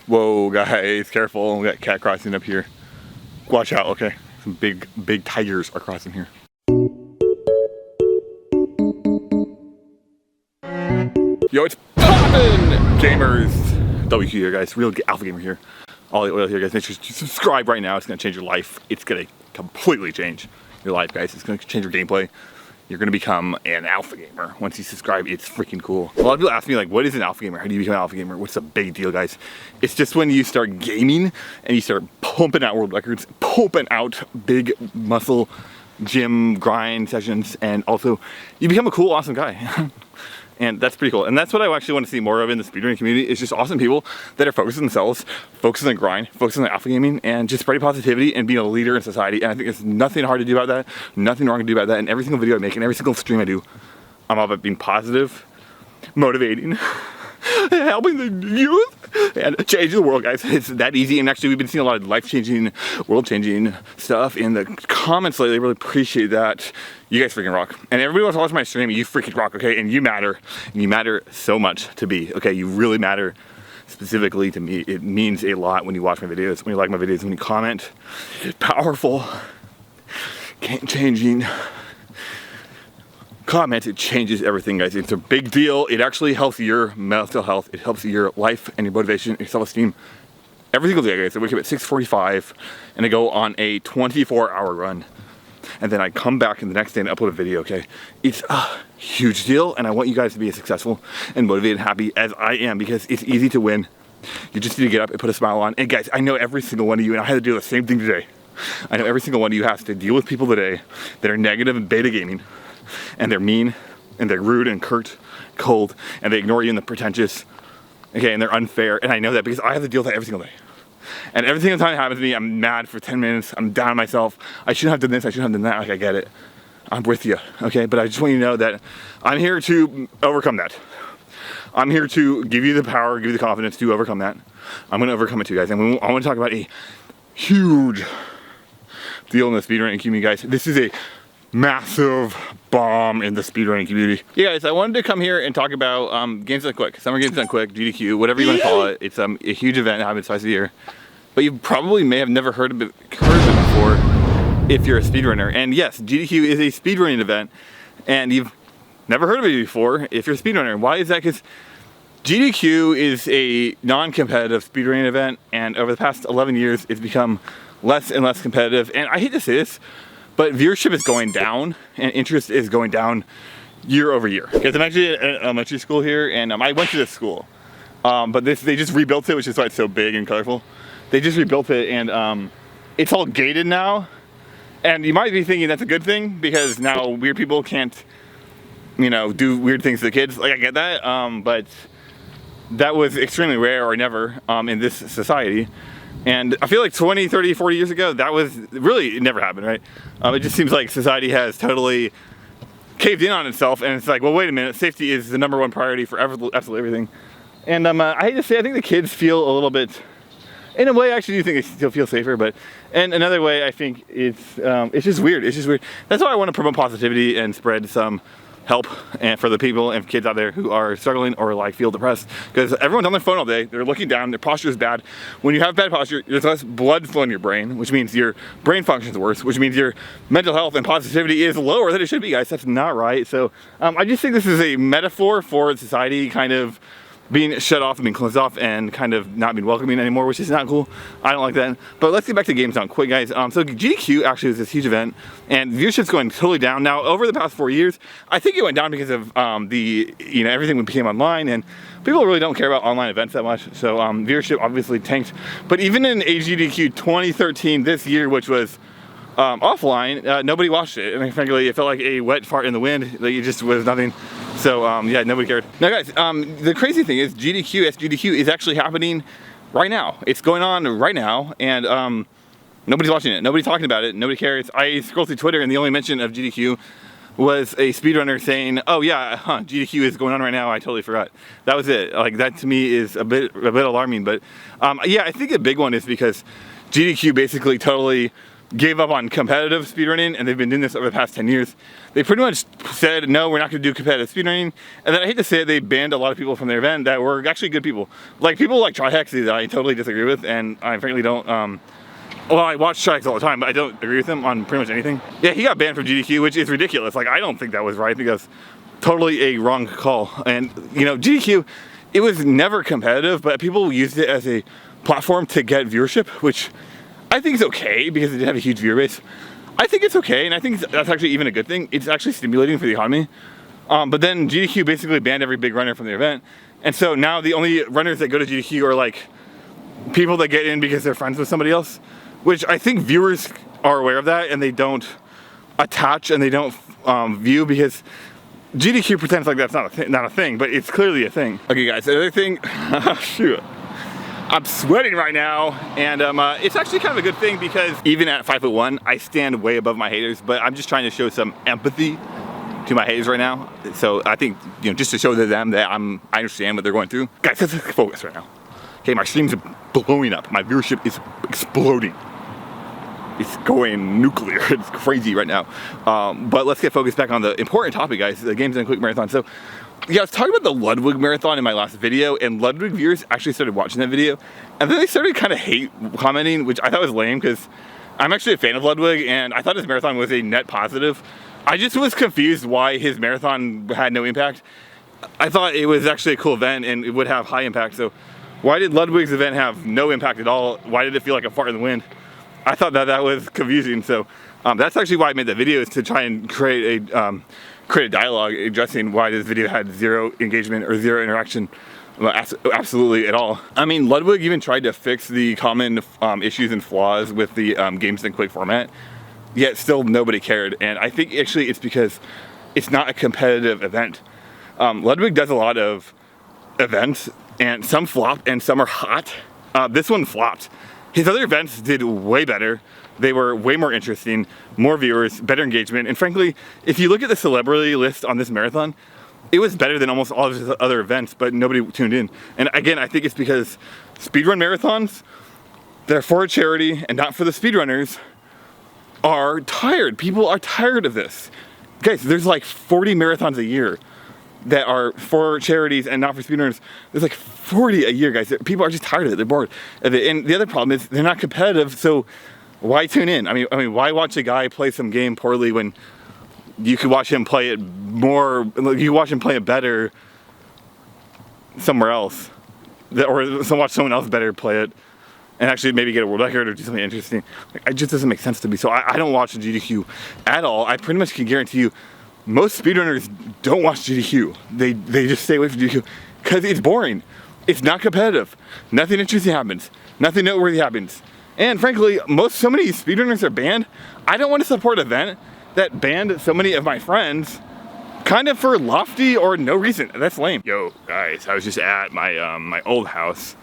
Whoa, guys, careful. We got cat crossing up here. Watch out, okay? Some big tigers are crossing here. Yo, it's poppin', gamers. WQ here, guys. Real Alpha Gamer here. All the oil here, guys. Make sure to subscribe right now. It's gonna change your life. It's gonna completely change your life, guys. It's gonna change your gameplay. You're gonna become an alpha gamer. Once you subscribe, it's freaking cool. A lot of people ask me, like, what is an alpha gamer? How do you become an alpha gamer? What's the big deal, guys? It's just when you start gaming and you start pumping out world records, pumping out big muscle gym grind sessions, and also you become a cool, awesome guy. And that's pretty cool. And that's what I actually want to see more of in the speedrunning community, is just awesome people that are focused on themselves, focused on the grind, focused on the alpha gaming, and just spreading positivity and being a leader in society. And I think there's nothing hard to do about that, nothing wrong to do about that. And every single video I make and every single stream I do, I'm all about being positive, motivating, helping the youth, and changing the world, guys. It's that easy. And actually, we've been seeing a lot of life-changing, world-changing stuff in the comments lately. I really appreciate that. You guys freaking rock. And everybody wants to watch my stream, you freaking rock, okay? And you matter. And you matter so much to me, okay? You really matter specifically to me. It means a lot when you watch my videos, when you like my videos, when you comment. Powerful, game-changing comment. It changes everything, guys. It's a big deal. It actually helps your mental health. It helps your life and your motivation, your self-esteem. Every single day, guys. I wake up at 6:45 and I go on a 24-hour run. And then I come back in the next day and upload a video, okay? It's a huge deal, and I want you guys to be as successful and motivated and happy as I am, because it's easy to win. You just need to get up and put a smile on. And guys, I know every single one of you, and I had to do the same thing today. I know every single one of you has to deal with people today that are negative and beta gaming, and they're mean, and they're rude and curt, cold, and they ignore you and they're pretentious, okay, and they're unfair. And I know that because I have to deal with that every single day. And every single time it happens to me, I'm mad for 10 minutes, I'm down on myself, I shouldn't have done this, I shouldn't have done that, like, I get it. I'm with you, okay? But I just want you to know that I'm here to overcome that. I'm here to give you the power, give you the confidence to overcome that. I'm gonna overcome it too, guys. And I wanna talk about a huge deal in the speedrunning community, guys. This is a massive bomb in the speedrunning community. Yeah, guys, I wanted to come here and talk about Games Done Quick, Summer Games Done Quick, GDQ, whatever you want to call it. It's a huge event that happens twice a year. But you probably may have never heard of it before if you're a speedrunner. And yes, GDQ is a speedrunning event, and you've never heard of it before if you're a speedrunner. Why is that? Because GDQ is a non-competitive speedrunning event, and over the past 11 years, it's become less and less competitive. And I hate to say this, but viewership is going down and interest is going down year over year. Because I'm actually at an elementary school here, and I went to this school. But they just rebuilt it, which is why it's so big and colorful. They just rebuilt it, and it's all gated now. And you might be thinking that's a good thing, because now weird people can't, you know, do weird things to the kids. Like, I get that, but that was extremely rare or never in this society. And I feel like 20, 30, 40 years ago, that was really, it never happened, right? It just seems like society has totally caved in on itself, and it's like, well, wait a minute, safety is the #1 priority for absolutely everything. And I hate to say, I think the kids feel a little bit, in a way, I actually do think they still feel safer, but in another way, I think it's just weird. It's just weird. That's why I want to promote positivity and spread some help and for the people and kids out there who are struggling or like feel depressed, because everyone's on their phone all day, they're looking down, their posture is bad. When you have bad posture, there's less blood flow in your brain, which means your brain functions worse, which means your mental health and positivity is lower than it should be, guys. That's not right. So I just think this is a metaphor for society kind of being shut off and being closed off and kind of not being welcoming anymore, which is not cool. I don't like that. But let's get back to Games Done Quick, guys. So GDQ actually is this huge event, and viewership's going totally down. Now, over the past 4 years, I think it went down because of everything became online, and people really don't care about online events that much. So viewership obviously tanked. But even in GDQ 2013 this year, which was offline, nobody watched it. I mean, frankly, it felt like a wet fart in the wind. Like, it just was nothing. So yeah, nobody cared. Now, guys, the crazy thing is GDQ is actually happening right now. It's going on right now, and nobody's watching it. Nobody's talking about it. Nobody cares. I scrolled through Twitter, and the only mention of GDQ was a speedrunner saying, "Oh yeah, GDQ is going on right now. I totally forgot." That was it. Like, that to me is a bit alarming. But yeah, I think a big one is because GDQ basically totally gave up on competitive speedrunning, and they've been doing this over the past 10 years. They pretty much said, no, we're not gonna do competitive speedrunning. And then I hate to say it, they banned a lot of people from their event that were actually good people. Like people like Trihex that I totally disagree with, and I frankly don't, well, I watch Trihex all the time, but I don't agree with him on pretty much anything. Yeah, he got banned from GDQ, which is ridiculous. Like, I don't think that was right. I think that's totally a wrong call. And, you know, GDQ, it was never competitive, but people used it as a platform to get viewership, which I think is okay because it did have a huge viewer base. I think it's okay, and I think that's actually even a good thing. It's actually stimulating for the economy. But then GDQ basically banned every big runner from the event. And so now the only runners that go to GDQ are like people that get in because they're friends with somebody else, which I think viewers are aware of that and they don't attach and they don't view because GDQ pretends like that's not a thing, but it's clearly a thing. Okay guys, the other thing, shoot. I'm sweating right now, and it's actually kind of a good thing because even at 5'1", I stand way above my haters, but I'm just trying to show some empathy to my haters right now. So I think, you know, just to show to them that I understand what they're going through. Guys, let's focus right now. Okay, my stream's blowing up. My viewership is exploding. It's going nuclear. It's crazy right now. But let's get focused back on the important topic, guys, the Games and Quick Marathon. So, yeah, I was talking about the Ludwig Marathon in my last video, and Ludwig viewers actually started watching that video, and then they started kind of hate commenting, which I thought was lame, because I'm actually a fan of Ludwig, and I thought his marathon was a net positive. I just was confused why his marathon had no impact. I thought it was actually a cool event, and it would have high impact, so why did Ludwig's event have no impact at all? Why did it feel like a fart in the wind? I thought that was confusing, so that's actually why I made that video, is to try and create a dialogue addressing why this video had zero engagement or zero interaction absolutely at all. I mean, Ludwig even tried to fix the common issues and flaws with the Games and Quick format, yet still nobody cared. And I think actually it's because it's not a competitive event. Ludwig does a lot of events, and some flop and some are hot. This one flopped. His other events did way better. They were way more interesting, more viewers, better engagement, and frankly, if you look at the celebrity list on this marathon, it was better than almost all of his other events, but nobody tuned in. And again, I think it's because speedrun marathons that are for a charity and not for the speedrunners are tired. People are tired of this. Guys, there's like 40 marathons a year that are for charities and not for speedrunners. There's like 40 a year, guys. People are just tired of it. They're bored of it. And the other problem is they're not competitive, so why tune in? I mean, why watch a guy play some game poorly when you could watch him play it more, you watch him play it better somewhere else, or watch someone else better play it and actually maybe get a world record or do something interesting. Like, it just doesn't make sense to me. So I don't watch the GDQ at all. I pretty much can guarantee you most speedrunners don't watch GDQ. They just stay away from GDQ because it's boring. It's not competitive. Nothing interesting happens. Nothing noteworthy happens. And frankly, so many speedrunners are banned. I don't want to support an event that banned so many of my friends kind of for lofty or no reason. That's lame. Yo, guys, I was just at my my old house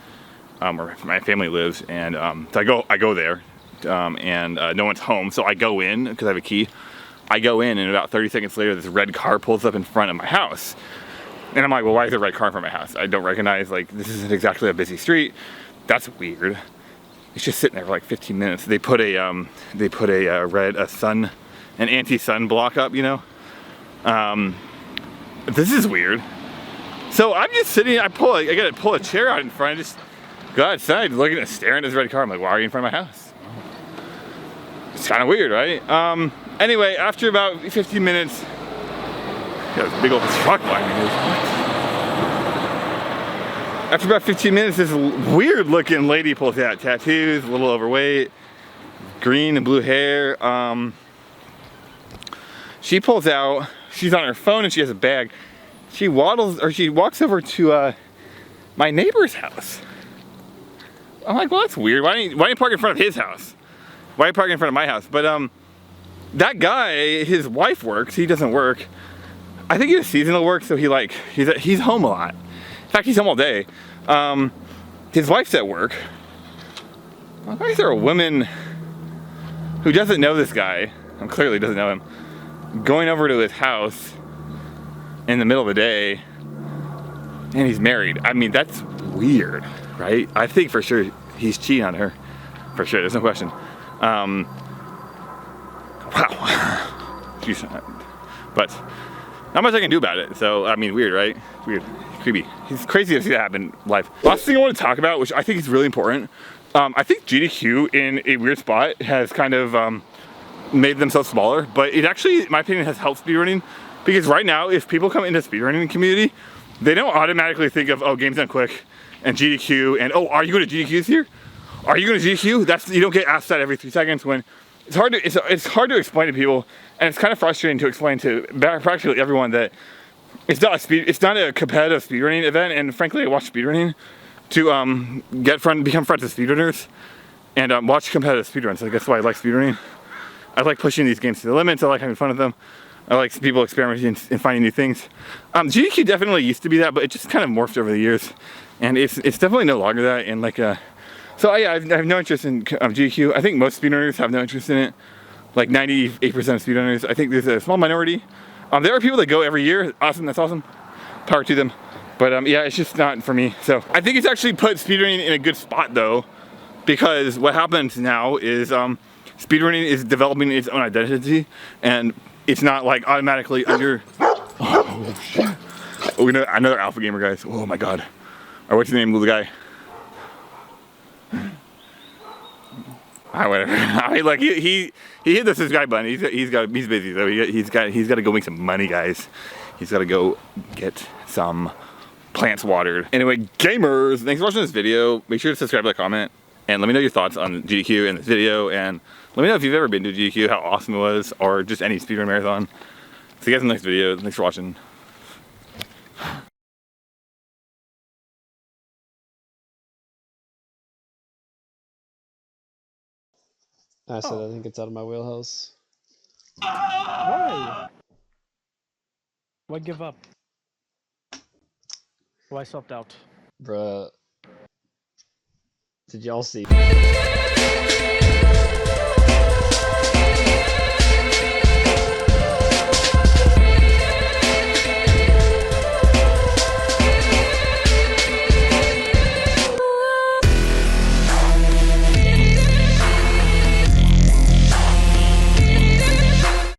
where my family lives, and so I go there, and no one's home, so I go in because I have a key. I go in, and about 30 seconds later, this red car pulls up in front of my house. And I'm like, well, why is there a red car in front of my house? I don't recognize, like, this isn't exactly a busy street. That's weird. It's just sitting there for like 15 minutes. They put a an anti-sun block up, you know. This is weird. So I'm just sitting. I gotta pull a chair out in front. I just go outside, looking at, staring at this red car. I'm like, why are you in front of my house? It's kind of weird, right? Anyway, after about 15 minutes, got this big old truck behind me. After about 15 minutes, this weird looking lady pulls out, tattoos, a little overweight, green and blue hair. She pulls out, she's on her phone and she has a bag. She walks over to my neighbor's house. I'm like, well, that's weird. Why don't you park in front of his house? Why are you parking in front of my house? But that guy, his wife works, he doesn't work. I think he has seasonal work, so he's home a lot. In fact, he's home all day. His wife's at work. Why is there a woman who doesn't know this guy, and clearly doesn't know him, going over to his house in the middle of the day, and he's married? I mean, that's weird, right? I think for sure he's cheating on her. For sure, there's no question. Wow. Jeez. But not much I can do about it. So, I mean, weird, right? Weird. Creepy. It's crazy to see that happen live. Last thing I want to talk about, which I think is really important, I think GDQ in a weird spot has kind of made themselves smaller, but it actually, in my opinion, has helped speedrunning, because right now, if people come into the speedrunning community, they don't automatically think of, oh, game's done quick, and GDQ, and oh, are you going to GDQ this year? Are you going to GDQ? That's, you don't get asked that every 3 seconds. When it's hard to explain to people, and it's kind of frustrating to explain to practically everyone that it's not a competitive speedrunning event. And frankly, I watch speedrunning to become friends with speedrunners and watch competitive speedruns. Like, that's why I like speedrunning. I like pushing these games to the limits. I like having fun with them. I like people experimenting and finding new things. GDQ definitely used to be that, but it just kind of morphed over the years, and it's definitely no longer that. And like, so yeah, I have no interest in GDQ. I think most speedrunners have no interest in it. Like 98% of speedrunners. I think there's a small minority. There are people that go every year. Awesome, that's awesome. Power to them. But yeah, it's just not for me. So I think it's actually put speedrunning in a good spot though, because what happens now is speedrunning is developing its own identity, and it's not like automatically under. Oh shit! Oh, another alpha gamer, guys. Oh my god. Or what's the name of the guy? Whatever. I mean, like he hit the subscribe button. He's busy, so he's got to go make some money, guys. He's got to go get some plants watered. Anyway, gamers, thanks for watching this video. Make sure to subscribe, like, comment, and let me know your thoughts on GDQ in this video. And let me know if you've ever been to GDQ, how awesome it was, or just any speedrun marathon. See you guys in the next video. Thanks for watching. I said I think it's out of my wheelhouse. Why? Why give up? Why swapped out? Bruh. Did y'all see?